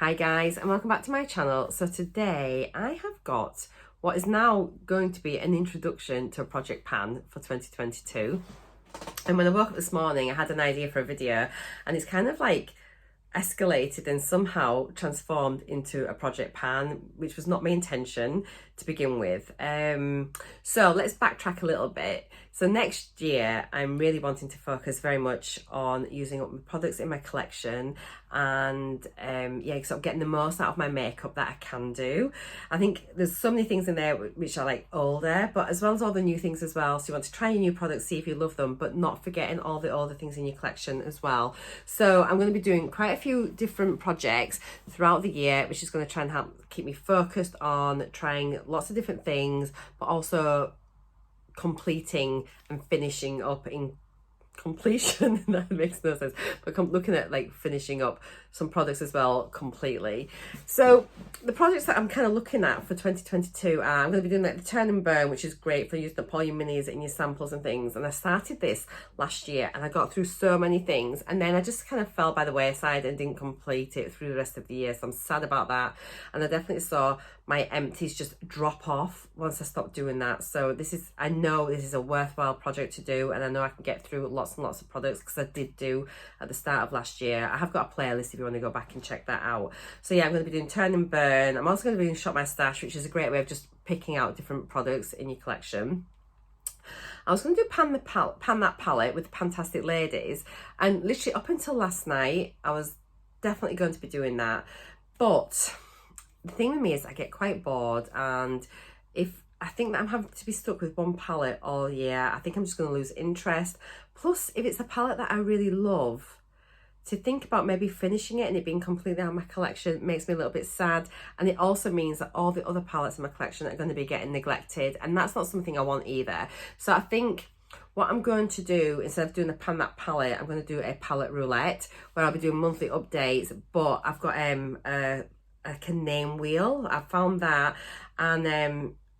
Hi guys, and welcome back to my channel. So today I have got what is now going to be an introduction to a project pan for 2022. And when I woke up this morning, I had an idea for a video, and it's kind of like escalated and somehow transformed into a project pan, which was not my intention to begin with. So let's backtrack a little bit. So next year I'm really wanting to focus very much on using up the products in my collection and sort of getting the most out of my makeup that I can do. I think there's so many things in there which are like older, but as well as all the new things as well. So you want to try your new products, see if you love them, but not forgetting all the older things in your collection as well. So I'm going to be doing quite a few different projects throughout the year, which is going to try and help keep me focused on trying lots of different things, but also completing and finishing up in completion. That makes no sense, but looking at like finishing up some products as well completely. So the projects that I'm kind of looking at for 2022 are, I'm going to be doing like the turn and burn, which is great for using up all your minis in your samples and things. And I started this last year and I got through so many things, and then I just kind of fell by the wayside and didn't complete it through the rest of the year. So I'm sad about that, and I definitely saw my empties just drop off once I stopped doing that. So I know this is a worthwhile project to do, and I know I can get through lots and lots of products because I did do at the start of last year. I have got a playlist if you want to go back and check that out. So yeah, I'm going to be doing turn and burn. I'm also going to be doing shop my stash, which is a great way of just picking out different products in your collection. I was going to do pan that palette with the Fantastic Ladies, and literally up until last night I was definitely going to be doing that, but the thing with me is I get quite bored, and if I think that I'm having to be stuck with one palette all year, I think I'm just going to lose interest. Plus, if it's a palette that I really love, to think about maybe finishing it and it being completely out of my collection makes me a little bit sad. And it also means that all the other palettes in my collection are going to be getting neglected, and that's not something I want either. So I think what I'm going to do, instead of doing a pan that palette, I'm going to do a palette roulette where I'll be doing monthly updates, but I've got like a name wheel. I found that, and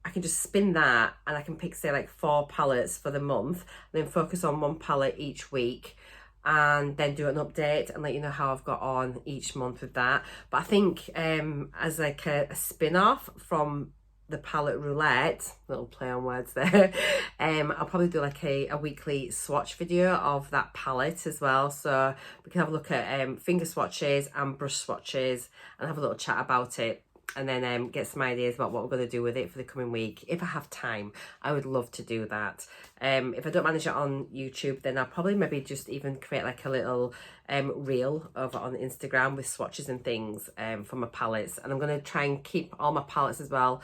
I can just spin that and I can pick, say, like 4 palettes for the month, and then focus on one palette each week, and then do an update and let you know how I've got on each month with that. But I think as like a spin-off from the palette roulette, little play on words there, I'll probably do like a weekly swatch video of that palette as well, so we can have a look at finger swatches and brush swatches and have a little chat about it, and then get some ideas about what we're going to do with it for the coming week. If I have time, I would love to do that. If I don't manage it on YouTube, then I'll probably maybe just even create like a little reel over on Instagram with swatches and things for my palettes. And I'm going to try and keep all my palettes as well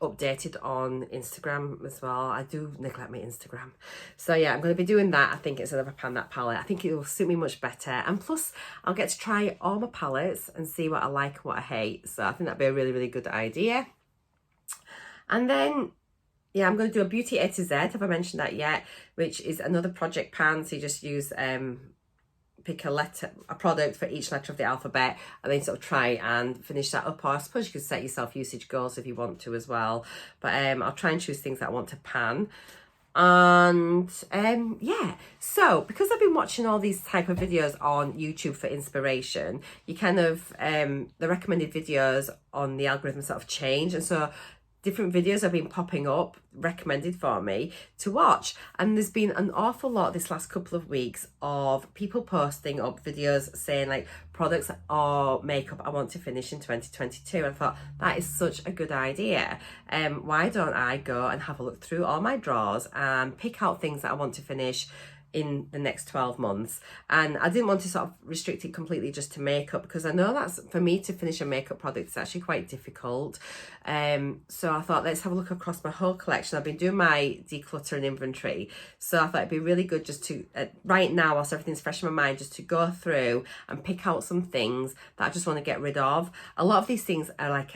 updated on Instagram as well. I do neglect my Instagram. So yeah, I'm going to be doing that, I think, instead of a pan that palette. I think it will suit me much better, and plus I'll get to try all my palettes and see what I like and what I hate. So I think that'd be a really, really good idea. And then yeah, I'm going to do a Beauty A to Z, have I mentioned that yet, which is another project pan. So you just use pick a product for each letter of the alphabet, and then sort of try and finish that up. Or I suppose you could set yourself usage goals if you want to as well, but I'll try and choose things that I want to pan. And yeah, so because I've been watching all these type of videos on YouTube for inspiration, you kind of the recommended videos on the algorithm sort of change, and so different videos have been popping up recommended for me to watch. And there's been an awful lot this last couple of weeks of people posting up videos saying like products or makeup I want to finish in 2022. I thought that is such a good idea. Why don't I go and have a look through all my drawers and pick out things that I want to finish in the next 12 months. And I didn't want to sort of restrict it completely just to makeup, because I know that's, for me to finish a makeup product, it's actually quite difficult. So I thought, let's have a look across my whole collection. I've been doing my decluttering inventory, so I thought it'd be really good just to right now, whilst everything's fresh in my mind, just to go through and pick out some things that I just want to get rid of. A lot of these things are like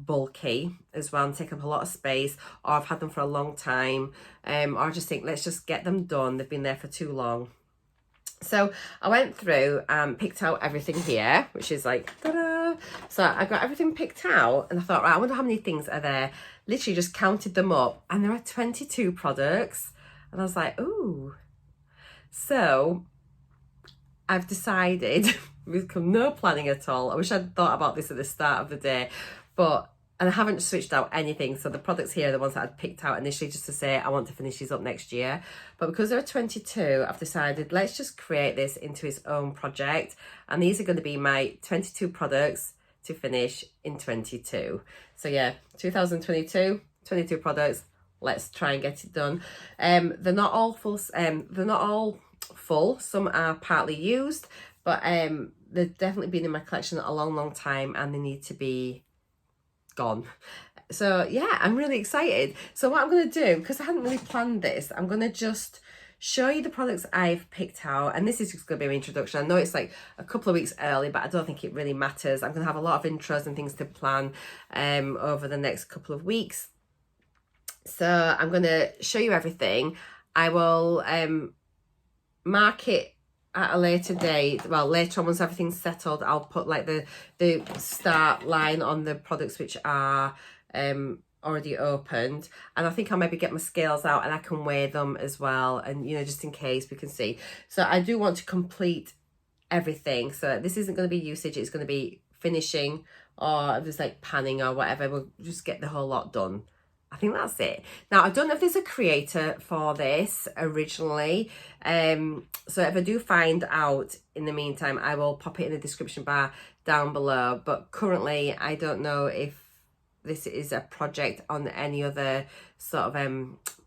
bulky as well and take up a lot of space, or I've had them for a long time, or I just think let's just get them done, they've been there for too long. So I went through and picked out everything here, which is like, ta-da! So I got everything picked out, and I thought, right, I wonder how many things are there. Literally just counted them up, and there are 22 products, and I was like, ooh. So I've decided with no planning at all. I wish I'd thought about this at the start of the day, and I haven't switched out anything. So the products here are the ones that I'd picked out initially just to say I want to finish these up next year. But because there are 22, I've decided let's just create this into its own project. And these are going to be my 22 products to finish in 22. So yeah, 2022, 22 products. Let's try and get it done. They're not all full. They're not all full. Some are partly used, but they've definitely been in my collection a long time, and they need to be gone. So yeah, I'm really excited. So what I'm going to do, because I hadn't really planned this, I'm going to just show you the products I've picked out, and this is just going to be an introduction. I know it's like a couple of weeks early, but I don't think it really matters. I'm going to have a lot of intros and things to plan over the next couple of weeks. So I'm going to show you everything. I will mark it at a later date. Well, later on, once everything's settled, I'll put like the start line on the products which are already opened, and I think I'll maybe get my scales out and I can weigh them as well, and you know, just in case we can see. So I do want to complete everything, so this isn't going to be usage, it's going to be finishing or just like panning or whatever. We'll just get the whole lot done. I think that's it. Now, I don't know if there's a creator for this originally. So if I do find out in the meantime, I will pop it in the description bar down below. But currently, I don't know if this is a project on any other sort of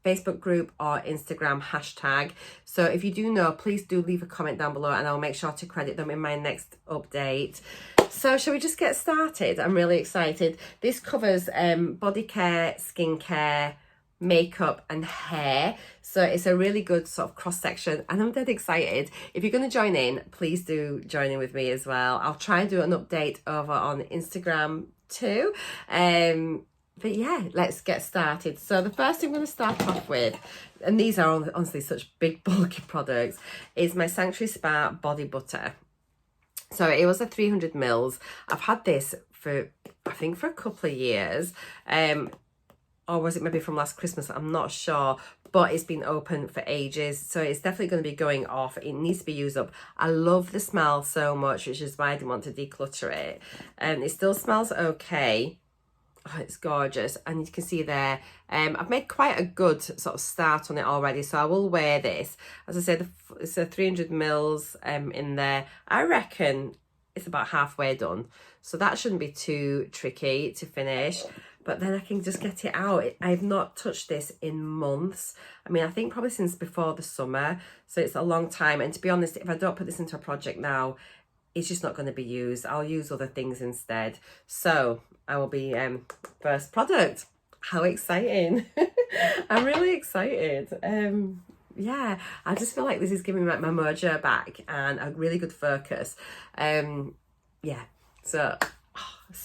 Facebook group or Instagram hashtag. So if you do know, please do leave a comment down below and I'll make sure to credit them in my next update. So shall we just get started? I'm really excited. This covers body care, skincare, makeup and hair. So it's a really good sort of cross section and I'm dead excited. If you're going to join in, please do join in with me as well. I'll try and do an update over on Instagram too. But yeah, let's get started. So the first thing I'm going to start off with, and these are honestly such big bulky products, is my Sanctuary Spa body butter. So it was a 300 mils. I've had this for, I think, for a couple of years. Or was it maybe from last Christmas? I'm not sure. But it's been open for ages. So it's definitely going to be going off. It needs to be used up. I love the smell so much, which is why I didn't want to declutter it. And it still smells okay. Oh, it's gorgeous. And you can see there, I've made quite a good sort of start on it already. So I will wear this. As I said, it's a 300 mils in there. I reckon it's about halfway done. So that shouldn't be too tricky to finish. But then I can just get it out. I've not touched this in months. I mean, I think probably since before the summer. So it's a long time. And to be honest, if I don't put this into a project now, it's just not going to be used. I'll use other things instead. So I will be first product. How exciting. I'm really excited. Yeah, I just feel like this is giving me my mojo back and a really good focus. Yeah, so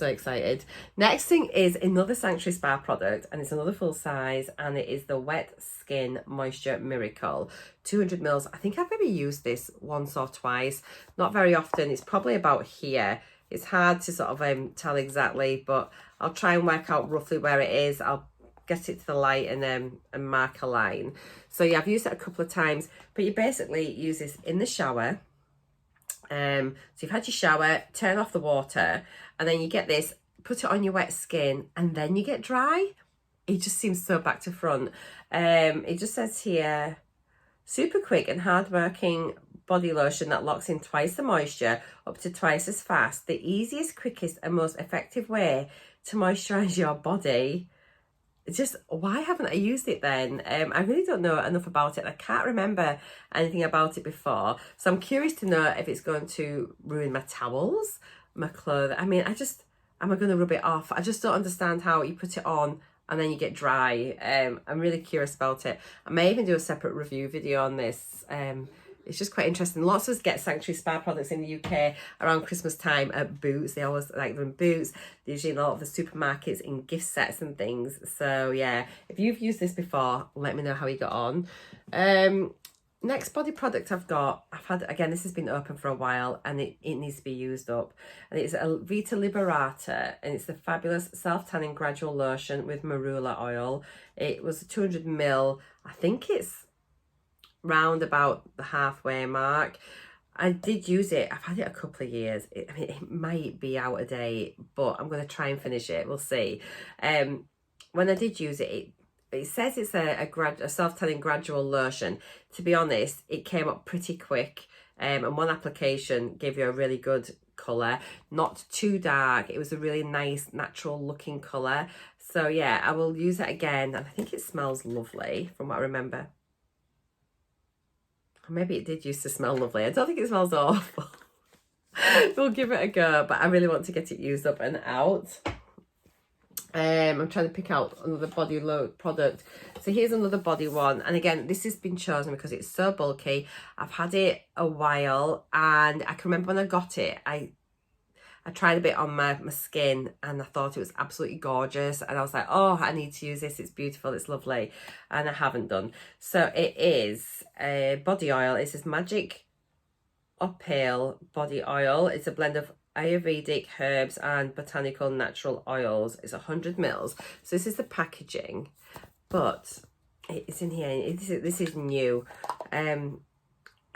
excited. Next thing is another Sanctuary Spa product, and it's another full size, and it is the Wet Skin Moisture Miracle 200 mils. I think I've maybe used this once or twice, not very often. It's probably about here. It's hard to sort of tell exactly, but I'll try and work out roughly where it is. I'll get it to the light and mark a line. So yeah, I've used it a couple of times, but you basically use this in the shower. So you've had your shower, turn off the water, and then you get this, put it on your wet skin, and then you get dry. It just seems so back to front. It just says here, super quick and hard-working body lotion that locks in twice the moisture, up to twice as fast. The easiest, quickest, and most effective way to moisturize your body. Just, why haven't I used it then? I really don't know enough about it. I can't remember anything about it before. So I'm curious to know if it's going to ruin my towels, my clothes. I mean, am I going to rub it off? I just don't understand how you put it on and then you get dry. I'm really curious about it. I may even do a separate review video on this. It's just quite interesting. Lots of us get Sanctuary Spa products in the UK around Christmas time at Boots. They always like them in Boots. They're usually in a lot of the supermarkets in gift sets and things. So yeah, if you've used this before, let me know how you got on. Next body product I've had, again, this has been open for a while and it needs to be used up. And it's a Vita Liberata, and it's the fabulous self-tanning gradual lotion with marula oil. It was 200 ml. I think it's round about the halfway mark. I did use it. I've had it a couple of years. I mean, it might be out of date, but I'm going to try and finish it. We'll see. When I did use it, it says it's a self-tanning gradual lotion. To be honest, it came up pretty quick. And one application gave you a really good colour. Not too dark. It was a really nice, natural looking colour. So yeah, I will use it again. And I think it smells lovely from what I remember. Maybe it did used to smell lovely. I don't think it smells awful. We'll give it a go, but I really want to get it used up and out. I'm trying to pick out another body load product. So here's another body one. And again, this has been chosen because it's so bulky. I've had it a while, and I can remember when I got it, I tried a bit on my skin and I thought it was absolutely gorgeous. And I was like, oh, I need to use this. It's beautiful. It's lovely. And I haven't done. So it is a body oil. It's this Magic Opale body oil. It's a blend of Ayurvedic herbs and botanical natural oils. It's 100 mils. So this is the packaging, but it's in here. This is new.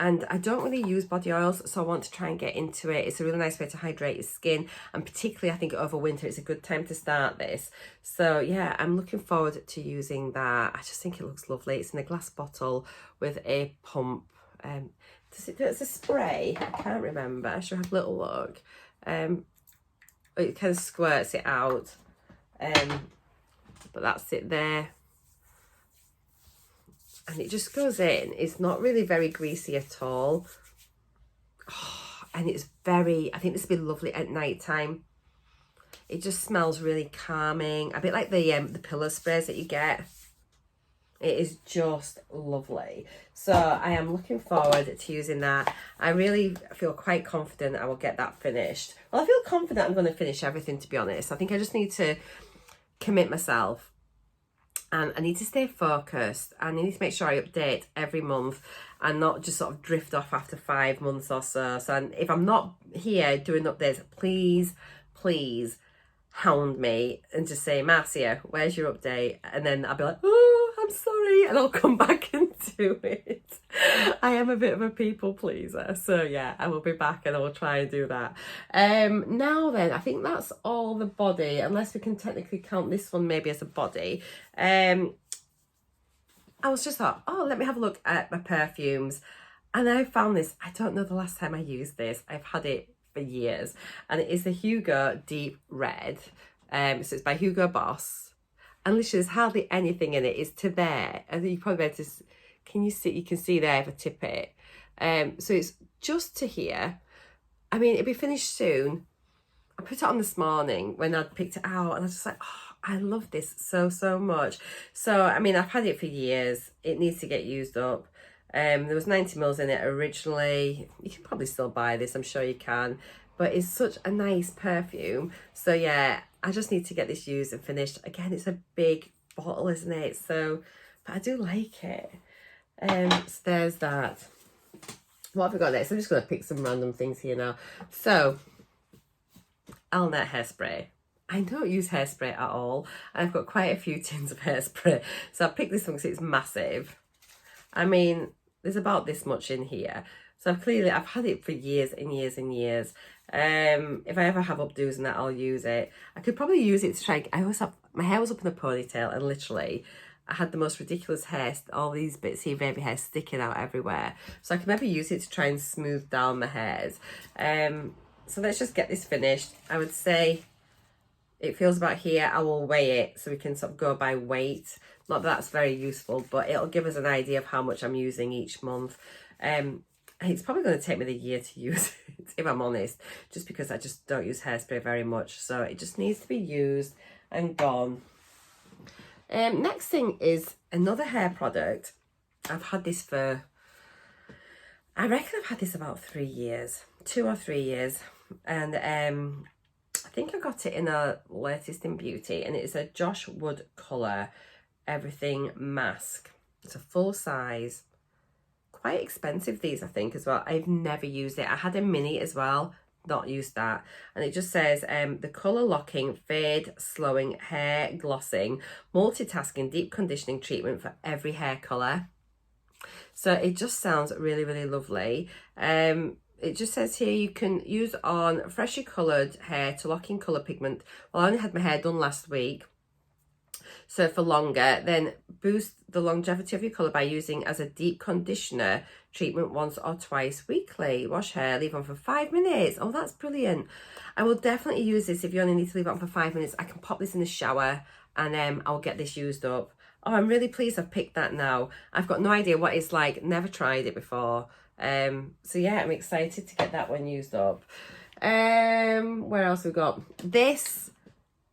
And I don't really use body oils, so I want to try and get into it. It's a really nice way to hydrate your skin, and particularly I think over winter, it's a good time to start this. So yeah, I'm looking forward to using that. I just think it looks lovely. It's in a glass bottle with a pump. It's a spray. I can't remember. I should have a little look. It kind of squirts it out. But that's it there. And it just goes in. It's not really very greasy at all. Oh, and it's very, I think this would be lovely at night time. It just smells really calming. A bit like the pillow sprays that you get. It is just lovely. So I am looking forward to using that. I really feel quite confident I will get that finished. Well, I feel confident I'm going to finish everything, to be honest. I think I just need to commit myself. And I need to stay focused. And I need to make sure I update every month and not just sort of drift off after 5 months or so. So if I'm not here doing updates, please, please hound me and just say, Marcia, where's your update? And then I'll be like, oh, I'm sorry. And I'll come back and do it. I am a bit of a people pleaser. So yeah, I will be back and I will try and do that. Now then, I think that's all the body, unless we can technically count this one maybe as a body. I was just thought, oh, let me have a look at my perfumes. And I found this, I don't know the last time I used this. I've had it for years. And it is the Hugo Deep Red. So it's by Hugo Boss. And literally there's hardly anything in it. It's to there. I think you probably better to, can you see, you can see there if I tip it. So it's just to here. I mean, it'll be finished soon. I put it on this morning when I picked it out and I was just like, oh, I love this so, so much. So, I mean, I've had it for years. It needs to get used up. There was 90 mils in it originally. You can probably still buy this, I'm sure you can. But it's such a nice perfume. So yeah, I just need to get this used and finished. Again, it's a big bottle, isn't it? So, but I do like it. So there's that. What have we got next? I'm just going to pick some random things here now. So, Elnett hairspray. I don't use hairspray at all. I've got quite a few tins of hairspray. So I picked this one because it's massive. I mean, there's about this much in here. So clearly I've had it for years and years and years. If I ever have updos and that, I'll use it. I could probably use it to try, I always have, my hair was up in a ponytail and literally I had the most ridiculous hair, all these bits of baby hair sticking out everywhere. So I could maybe use it to try and smooth down my hairs. So let's just get this finished. I would say it feels about here. I will weigh it so we can sort of go by weight. Not that that's very useful, but it'll give us an idea of how much I'm using each month. It's probably going to take me the year to use it, if I'm honest, just because I just don't use hairspray very much. So it just needs to be used and gone. Next thing is another hair product. I've had this for, I reckon I've had this about 3 years, 2 or 3 years. And I think I got it in a Latest in Beauty, and it's a Josh Wood Colour Everything Mask. It's a full size. Quite expensive, these, I think, as well. I've never used it. I had a mini as well, not used that. And it just says the colour locking, fade, slowing, hair glossing, multitasking, deep conditioning treatment for every hair colour. So it just sounds really, really lovely. it just says here you can use on freshly coloured hair to lock in colour pigment. Well, I only had my hair done last week, so for longer. Then boost the longevity of your colour by using as a deep conditioner treatment once or twice weekly. Wash hair, leave on for 5 minutes. Oh, that's brilliant. I will definitely use this if you only need to leave it on for 5 minutes. I can pop this in the shower and I'll get this used up. Oh, I'm really pleased I've picked that now. I've got no idea what it's like, never tried it before. So yeah, I'm excited to get that one used up. Where else we got? This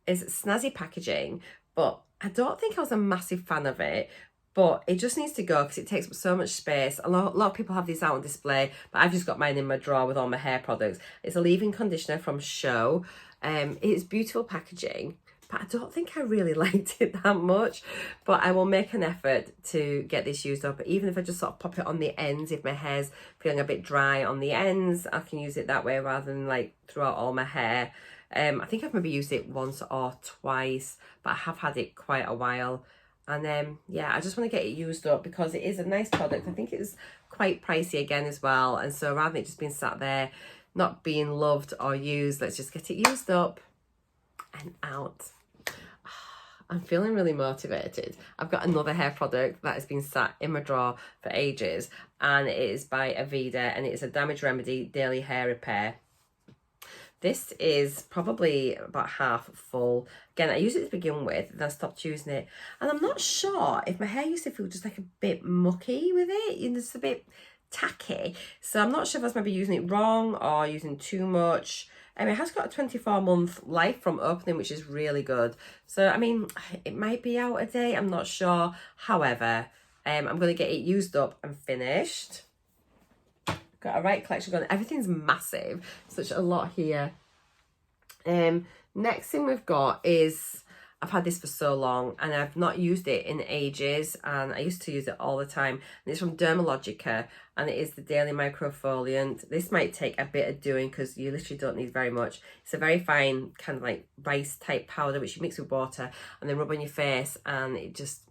is snazzy packaging, but I don't think I was a massive fan of it, but it just needs to go because it takes up so much space. A lot of people have this out on display, but I've just got mine in my drawer with all my hair products. It's a leave-in conditioner from Show. It's beautiful packaging, but I don't think I really liked it that much. But I will make an effort to get this used up, even if I just sort of pop it on the ends. If my hair's feeling a bit dry on the ends, I can use it that way rather than like throughout all my hair. I think I've maybe used it once or twice, but I have had it quite a while. And yeah, I just want to get it used up because it is a nice product. I think it's quite pricey again as well. And so rather than it just being sat there, not being loved or used, let's just get it used up and out. I'm feeling really motivated. I've got another hair product that has been sat in my drawer for ages, and it is by Aveda, and it's a damage remedy daily hair repair. This is probably about half full. Again, I used it to begin with, and I stopped using it. And I'm not sure if my hair used to feel just like a bit mucky with it. You know, it's a bit tacky. So I'm not sure if I was maybe using it wrong or using too much. It has got a 24-month life from opening, which is really good. So, I mean, it might be out of date. I'm not sure. However, I'm going to get it used up and finished. Got a right collection going. Everything's massive. Such a lot here. Next thing we've got is, I've had this for so long and I've not used it in ages, and I used to use it all the time. And it's from Dermalogica, and it is the Daily Microfoliant. This might take a bit of doing because you literally don't need very much. It's a very fine kind of like rice type powder which you mix with water and then rub on your face, and it just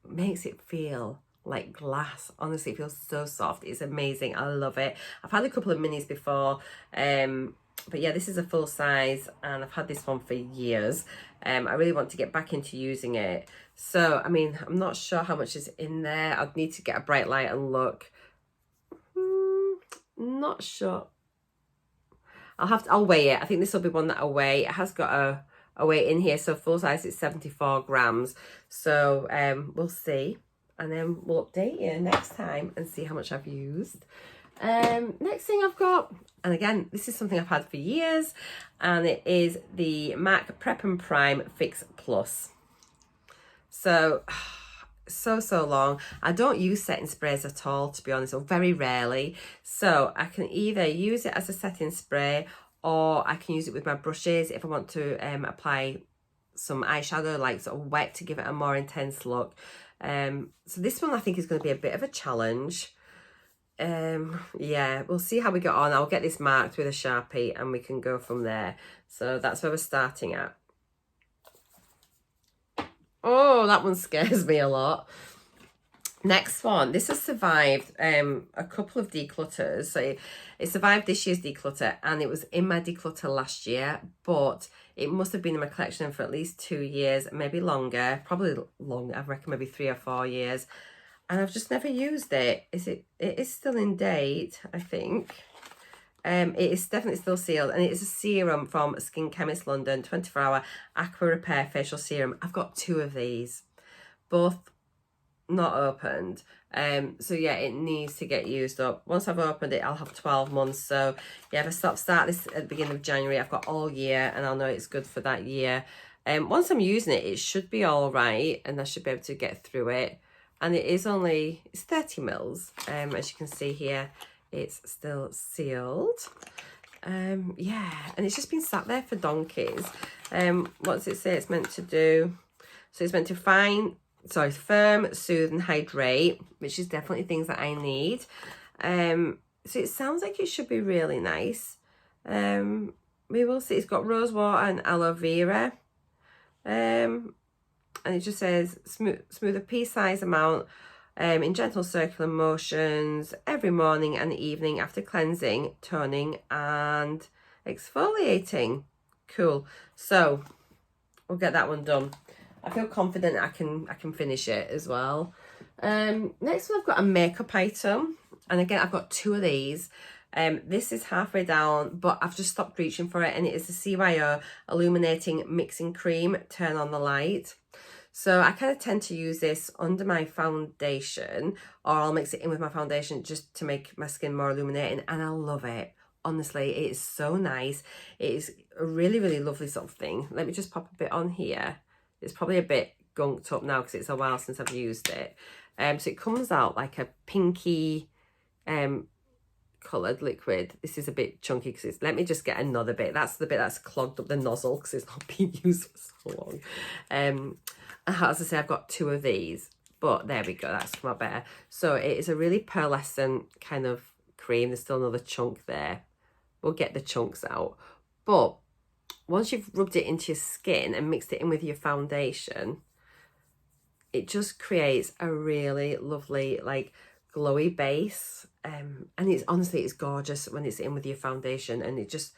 makes it feel like glass. Honestly, it feels so soft. It's amazing. I love it. I've had a couple of minis before, but yeah, this is a full size and I've had this one for years. I really want to get back into using it. So, I mean, I'm not sure how much is in there. I'd need to get a bright light and look. Not sure. I'll weigh it. I think this will be one that I'll weigh. It has got a weight in here. So full size, it's 74 grams. So we'll see. And then we'll update you next time and see how much I've used. Next thing I've got, and again, this is something I've had for years, and it is the MAC Prep and Prime Fix Plus. So long. I don't use setting sprays at all, to be honest, or very rarely. So I can either use it as a setting spray, or I can use it with my brushes if I want to apply some eyeshadow, like sort of wet, to give it a more intense look. So this one I think is going to be a bit of a challenge. Yeah, we'll see how we get on. I'll get this marked with a Sharpie and we can go from there. So that's where we're starting at. Oh, that one scares me a lot. Next one. This has survived a couple of declutters. So it survived this year's declutter, and it was in my declutter last year, but it must have been in my collection for at least 2 years, maybe longer, probably longer. I reckon maybe 3 or 4 years. And I've just never used it. It is still in date, I think. It is definitely still sealed, and it is a serum from Skin Chemist London, 24-hour aqua repair facial serum. I've got 2 of these, both not opened. So yeah, it needs to get used up. Once I've opened it, I'll have 12 months. So yeah, if I start this at the beginning of January, I've got all year, and I'll know it's good for that year. Once I'm using it, it should be all right, and I should be able to get through it. And it's 30 mils. As you can see here, it's still sealed. Yeah, and it's just been sat there for donkeys. What does it say it's meant to do? So it's meant to firm, soothe and hydrate, which is definitely things that I need. So it sounds like it should be really nice. We will see. It's got rose water and aloe vera. And it just says smooth a pea-sized amount in gentle circular motions every morning and evening after cleansing, toning and exfoliating. Cool. So we'll get that one done. I feel confident I can finish it as well. Next one, I've got a makeup item, and again I've got two of these. This is halfway down, but I've just stopped reaching for it, and it is the CYO Illuminating Mixing Cream Turn on the Light. So I kind of tend to use this under my foundation, or I'll mix it in with my foundation just to make my skin more illuminating, and I love it. Honestly, it is so nice. It is a really, really lovely sort of thing. Let me just pop a bit on here. It's probably a bit gunked up now because it's a while since I've used it. So it comes out like a pinky coloured liquid. This is a bit chunky because it's, let me just get another bit. That's the bit that's clogged up the nozzle because it's not been used for so long. As I say, I've got two of these, but there we go, that's come out better. So it is a really pearlescent kind of cream. There's still another chunk there. We'll get the chunks out. But once you've rubbed it into your skin and mixed it in with your foundation, it just creates a really lovely, like, glowy base. And it's honestly, it's gorgeous when it's in with your foundation, and it just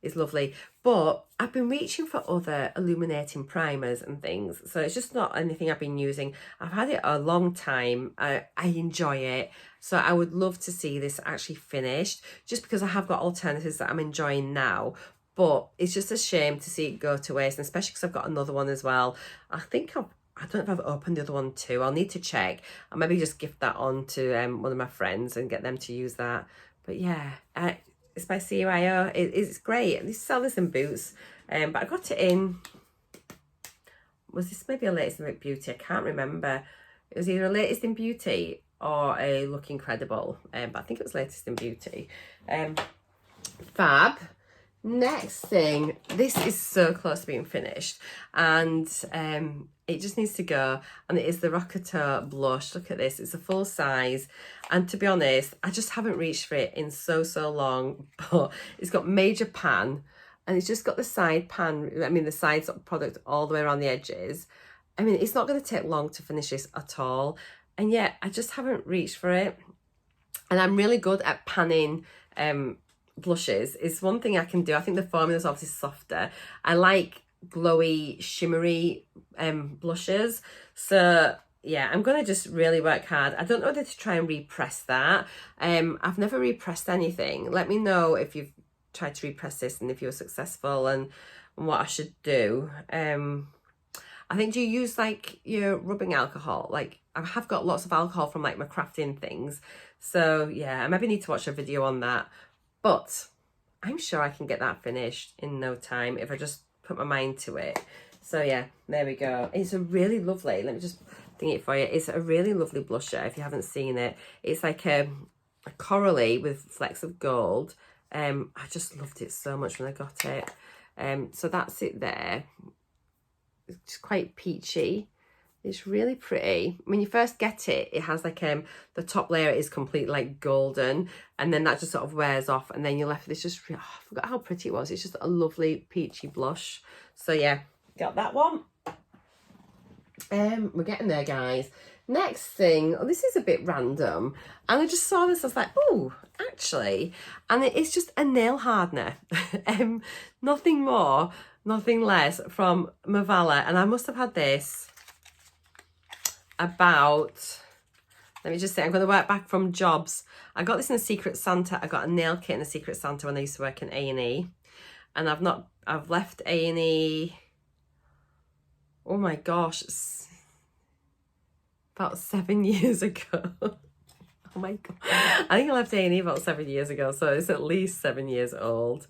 is lovely. But I've been reaching for other illuminating primers and things, so it's just not anything I've been using. I've had it a long time. I enjoy it, so I would love to see this actually finished, just because I have got alternatives that I'm enjoying now. But it's just a shame to see it go to waste, and especially because I've got another one as well. I don't know if I've opened the other one too. I'll need to check. I'll maybe just gift that on to one of my friends and get them to use that. But yeah, it's by CYO. It's great. They sell this in Boots, but I got it in, was this maybe a Latest in Beauty? I can't remember. It was either a Latest in Beauty or a Look Incredible, but I think it was Latest in Beauty. Fab. Next thing, this is so close to being finished, and it just needs to go, and it is the Rockateur blush. Look at this, it's a full size, and to be honest, I just haven't reached for it in so long, but it's got major pan, and it's just got the side pan, I mean the side sort of product all the way around the edges. I mean, it's not going to take long to finish this at all, and yet I just haven't reached for it. And I'm really good at panning blushes. Is one thing I can do. I think the formula is obviously softer. I like glowy, shimmery blushes. So yeah, I'm gonna just really work hard. I don't know whether to try and repress that. I've never repressed anything. Let me know if you've tried to repress this and if you're successful, and what I should do. I think, do you use like your rubbing alcohol? Like, I have got lots of alcohol from like my crafting things. So yeah, I maybe need to watch a video on that. But I'm sure I can get that finished in no time if I just put my mind to it. So yeah, there we go. It's a really lovely, let me just think it for you. It's a really lovely blusher if you haven't seen it. It's like a corally with flecks of gold. I just loved it so much when I got it. So that's it there. It's quite peachy. It's really pretty. When you first get it, it has like the top layer is completely like golden, and then that just sort of wears off, and then you're left with this just, I forgot how pretty it was. It's just a lovely peachy blush. So yeah, got that one. We're getting there, guys. Next thing, this is a bit random, and I just saw this, I was like, oh, actually, and it's just a nail hardener. Nothing more, nothing less, from Mavala, and I must have had this about, let me just say, I'm going to work back from jobs. I got this in a Secret Santa. I got a nail kit in a Secret Santa when I used to work in A&E, and I've left A&E, oh my gosh, about 7 years ago. Oh my god, I think I left A&E about 7 years ago, so it's at least 7 years old.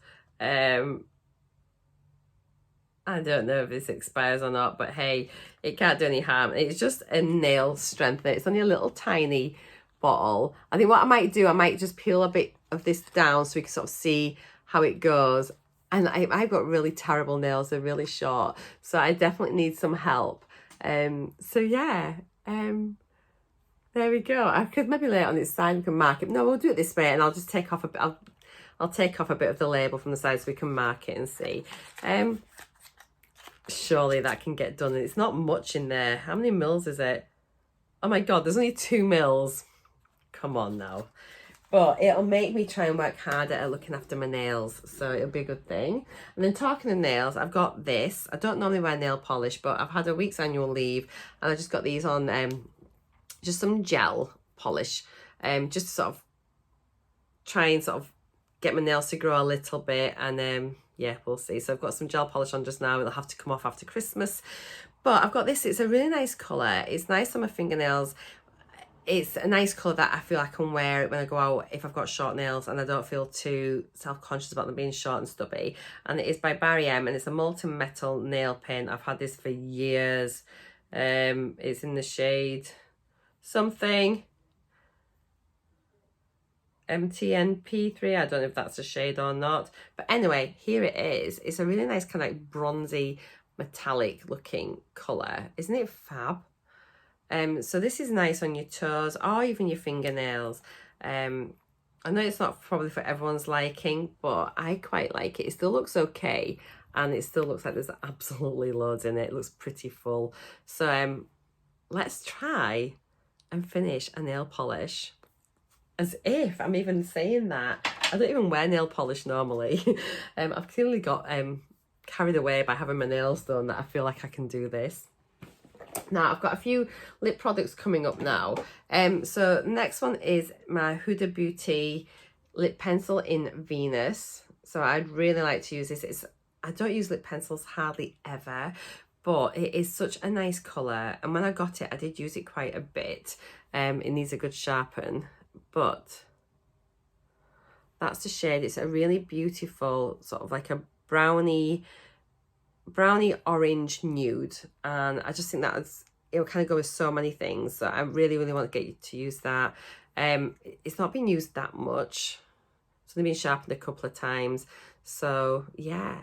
I don't know if this expires or not, but hey, it can't do any harm. It's just a nail strengthener. It's only a little tiny bottle. I think what I might do, I might just peel a bit of this down so we can sort of see how it goes. And I've got really terrible nails. They're really short, so I definitely need some help. So yeah, there we go. I could maybe lay it on its side. We can mark it. No, we'll do it this way, and I'll just take off a bit. I'll take off a bit of the label from the side so we can mark it and see. Surely that can get done. It's not much in there. How many mils is it? Oh my God, there's only 2 mils. Come on now. But it'll make me try and work harder at looking after my nails, so it'll be a good thing. And then talking of nails, I've got this. I don't normally wear nail polish, but I've had a week's annual leave, and I just got these on just some gel polish, just to sort of try and sort of get my nails to grow a little bit, and yeah, we'll see. So I've got some gel polish on just now. It'll have to come off after Christmas. But I've got this. It's a really nice colour. It's nice on my fingernails. It's a nice colour that I feel I can wear it when I go out if I've got short nails and I don't feel too self-conscious about them being short and stubby. And it is by Barry M, and it's a molten metal nail paint. I've had this for years. It's in the shade something MTNP3. I don't know if that's a shade or not. But anyway, here it is. It's a really nice kind of like bronzy metallic looking colour. Isn't it fab? So this is nice on your toes or even your fingernails. I know it's not probably for everyone's liking, but I quite like it. It still looks okay, and it still looks like there's absolutely loads in it. It looks pretty full. So let's try and finish a nail polish. As if I'm even saying that. I don't even wear nail polish normally. I've clearly got carried away by having my nails done that I feel like I can do this. Now, I've got a few lip products coming up now. So next one is my Huda Beauty lip pencil in Venus. So I'd really like to use this. I don't use lip pencils hardly ever, but it is such a nice colour. And when I got it, I did use it quite a bit. It needs a good sharpen, but that's the shade. It's a really beautiful sort of like a brownie orange nude, and I just think it'll kind of go with so many things, so I really want to get you to use that. It's not been used that much. It's only been sharpened a couple of times, so yeah,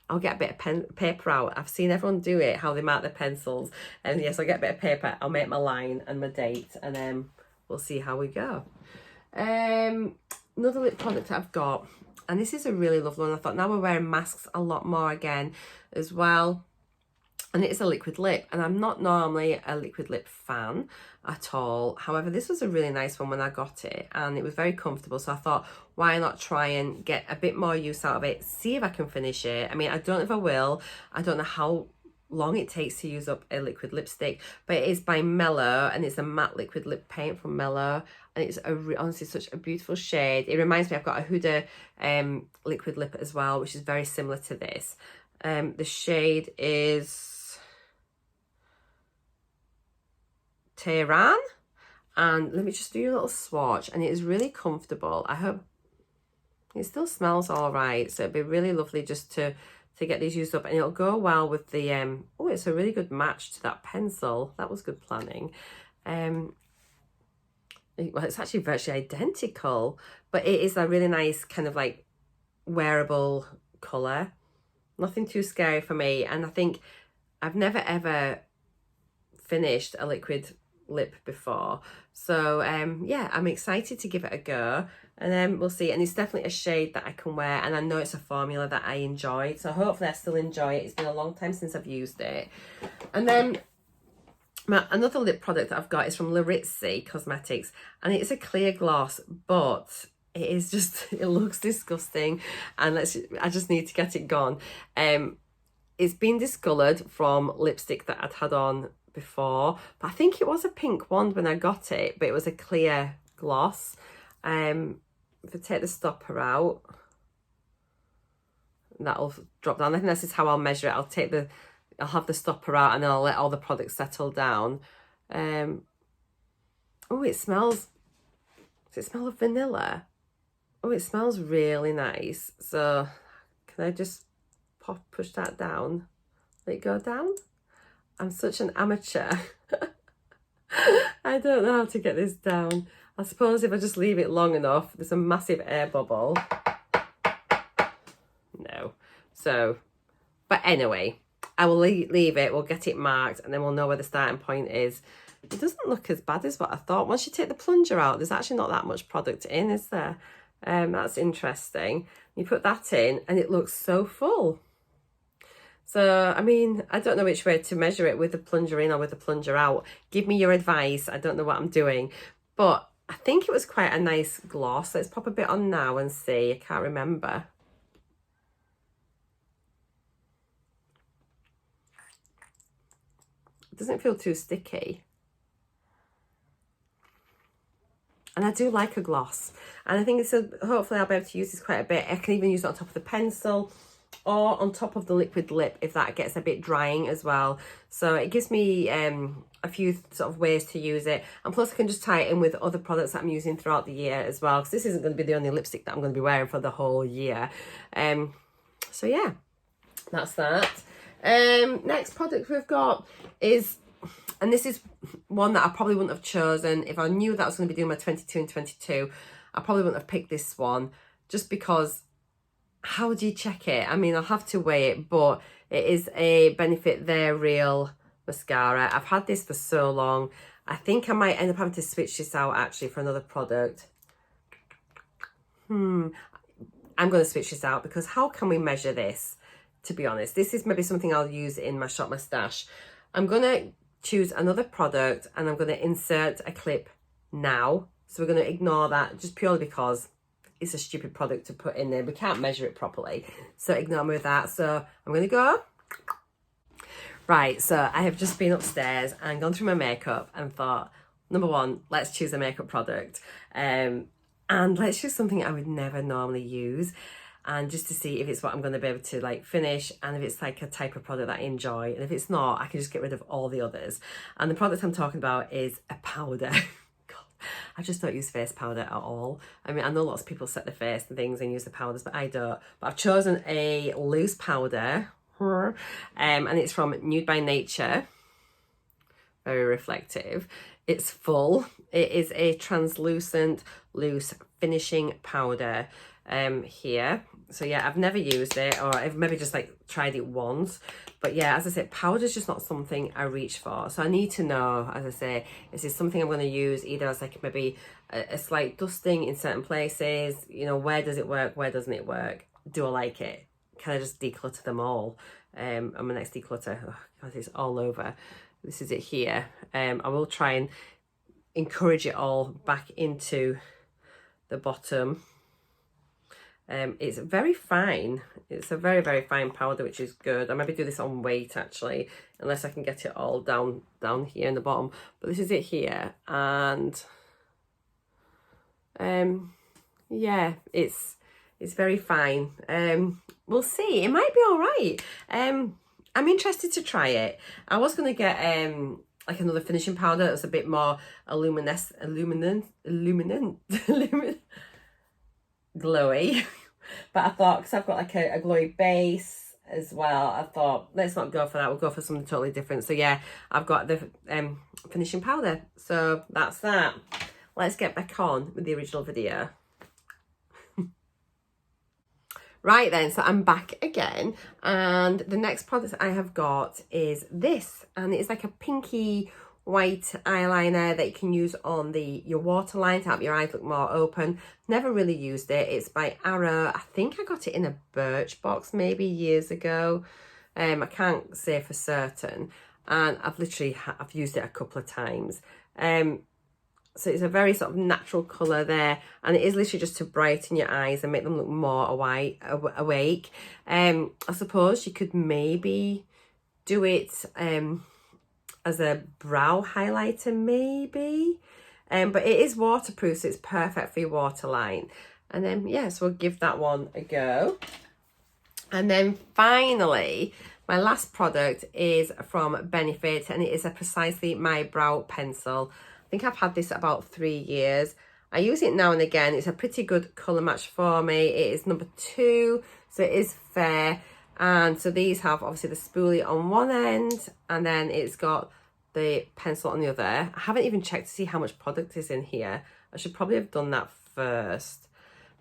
I'll get a bit of paper out. I've seen everyone do it, how they mark their pencils, and yes, I'll get a bit of paper. I'll make my line and my date, and then we'll see how we go. Another lip product I've got, and this is a really lovely one. I thought, now we're wearing masks a lot more again as well. And it is a liquid lip. And I'm not normally a liquid lip fan at all. However, this was a really nice one when I got it. And it was very comfortable. So I thought, why not try and get a bit more use out of it? See if I can finish it. I mean, I don't know if I will. I don't know how long it takes to use up a liquid lipstick, but it is by Mellow, and it's a matte liquid lip paint from Mellow, and it's honestly such a beautiful shade. It reminds me, I've got a Huda liquid lip as well, which is very similar to this. The shade is Tehran, and let me just do a little swatch, and it is really comfortable. I hope it still smells all right, so it'd be really lovely just to get these used up, and it'll go well with the oh, it's a really good match to that pencil. That was good planning. Well, it's actually virtually identical, but it is a really nice kind of like wearable colour. Nothing too scary for me, and I think I've never ever finished a liquid lip before, so yeah, I'm excited to give it a go, and then we'll see. And it's definitely a shade that I can wear, and I know it's a formula that I enjoyed, so hopefully I still enjoy it. It's been a long time since I've used it. And then another lip product that I've got is from Larizzi Cosmetics, and it's a clear gloss, but it is just, it looks disgusting, and I just need to get it gone. It's been discoloured from lipstick that I'd had on before, but I think it was a pink wand when I got it, but it was a clear gloss. If I take the stopper out, that'll drop down. I think this is how I'll measure it. I'll have the stopper out, and then I'll let all the products settle down. Oh, it smells, does it smell of vanilla? Oh, it smells really nice. So can I just push that down? Let it go down? I'm such an amateur. I don't know how to get this down. I suppose if I just leave it long enough, there's a massive air bubble. No. So, but anyway, I will leave it. We'll get it marked, and then we'll know where the starting point is. It doesn't look as bad as what I thought. Once you take the plunger out, there's actually not that much product in, is there? That's interesting. You put that in, and it looks so full. So, I mean, I don't know which way to measure it, with the plunger in or with the plunger out. Give me your advice. I don't know what I'm doing. But I think it was quite a nice gloss. Let's pop a bit on now and see. I can't remember. It doesn't feel too sticky. And I do like a gloss. And I think it's hopefully I'll be able to use this quite a bit. I can even use it on top of the pencil or on top of the liquid lip if that gets a bit drying as well. So it gives me a few sort of ways to use it, and plus I can just tie it in with other products that I'm using throughout the year as well, because this isn't going to be the only lipstick that I'm going to be wearing for the whole year. So yeah, that's that. Next product we've got is, and this is one that I probably wouldn't have chosen if I knew that I was going to be doing my 22 and 22. I probably wouldn't have picked this one, just because how do you check it? I mean, I'll have to weigh it, but it is a Benefit They're Real mascara. I've had this for so long. I think I might end up having to switch this out actually for another product. I'm going to switch this out, because how can we measure this? To be honest, this is maybe something I'll use in my Shop My Stash. I'm going to choose another product and I'm going to insert a clip now. So we're going to ignore that, just purely because it's a stupid product to put in there. We can't measure it properly. So ignore me with that. So I'm going to go. Right, so I have just been upstairs and gone through my makeup and thought, number one, let's choose a makeup product. And let's choose something I would never normally use. And just to see if it's what I'm going to be able to like finish, and if it's like a type of product that I enjoy. And if it's not, I can just get rid of all the others. And the product I'm talking about is a powder. I just don't use face powder at all. I mean, I know lots of people set their face and things and use the powders, but I don't. But I've chosen a loose powder, and it's from Nude by Nature. Very reflective. It's full. It is a translucent, loose finishing powder here. So yeah, I've never used it, or I've maybe just like tried it once. But yeah, as I said, powder's just not something I reach for. So I need to know, as I say, is this something I'm going to use either as like maybe a slight dusting in certain places? You know, where does it work? Where doesn't it work? Do I like it? Can I just declutter them all? On my next declutter, oh God, it's all over. This is it here. I will try and encourage it all back into the bottom. It's very fine. It's a very, very fine powder, which is good. I maybe do this on weight actually, unless I can get it all down here in the bottom. But this is it here, and yeah, it's very fine. We'll see. It might be all right. I'm interested to try it. I was gonna get like another finishing powder that's a bit more illuminant, glowy. But I thought, because I've got like a glowy base as well, I thought, let's not go for that. We'll go for something totally different. So yeah, I've got the finishing powder. So that's that. Let's get back on with the original video. Right then, so I'm back again, and the next product I have got is this, and it's like a pinky white eyeliner that you can use on your waterline to help your eyes look more open. Never really used it. It's by Arrow. I think I got it in a Birchbox maybe years ago. I can't say for certain, and I've used it a couple of times. So it's a very sort of natural colour there, and it is literally just to brighten your eyes and make them look more awake. I suppose you could maybe do it as a brow highlighter maybe, but it is waterproof, so it's perfect for your waterline. And then yeah, so we'll give that one a go. And then finally, my last product is from Benefit, and it is a Precisely My Brow Pencil. I think I've had this about 3 years. I use it now and again. It's a pretty good colour match for me. It is number 2, so it is fair. And so these have obviously the spoolie on one end, and then it's got the pencil on the other. I haven't even checked to see how much product is in here. I should probably have done that first.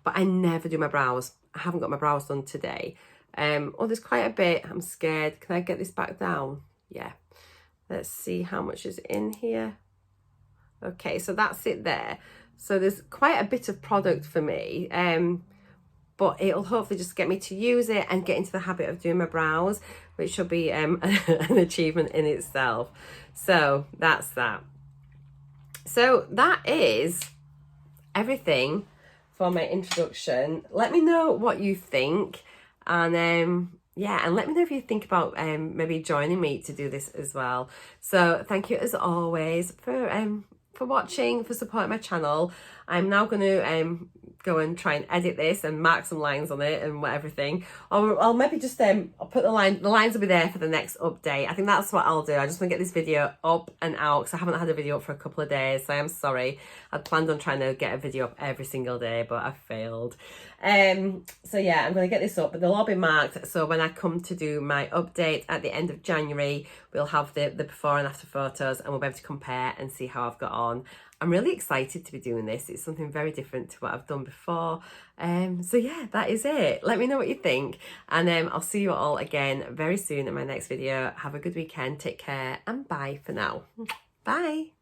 But I never do my brows. I haven't got my brows done today. Oh, there's quite a bit. I'm scared. Can I get this back down? Yeah. Let's see how much is in here. Okay, so that's it there. So there's quite a bit of product for me. but it'll hopefully just get me to use it and get into the habit of doing my brows, which should be an achievement in itself. So that's that. So that is everything for my introduction. Let me know what you think, and yeah, and let me know if you think about maybe joining me to do this as well. So thank you as always for watching, for supporting my channel. I'm now going to go and try and edit this and mark some lines on it and everything. Or I'll maybe just I'll put the lines will be there for the next update. I think that's what I'll do. I just want to get this video up and out because I haven't had a video up for a couple of days, so I'm sorry. I'd planned on trying to get a video up every single day, but I failed. So yeah, I'm going to get this up, but they'll all be marked, so when I come to do my update at the end of January, we'll have the before and after photos, and we'll be able to compare and see how I've got on. I'm really excited to be doing this. It's something very different to what I've done before. So yeah, that is it. Let me know what you think, and I'll see you all again very soon in my next video. Have a good weekend, take care, and bye for now. Bye.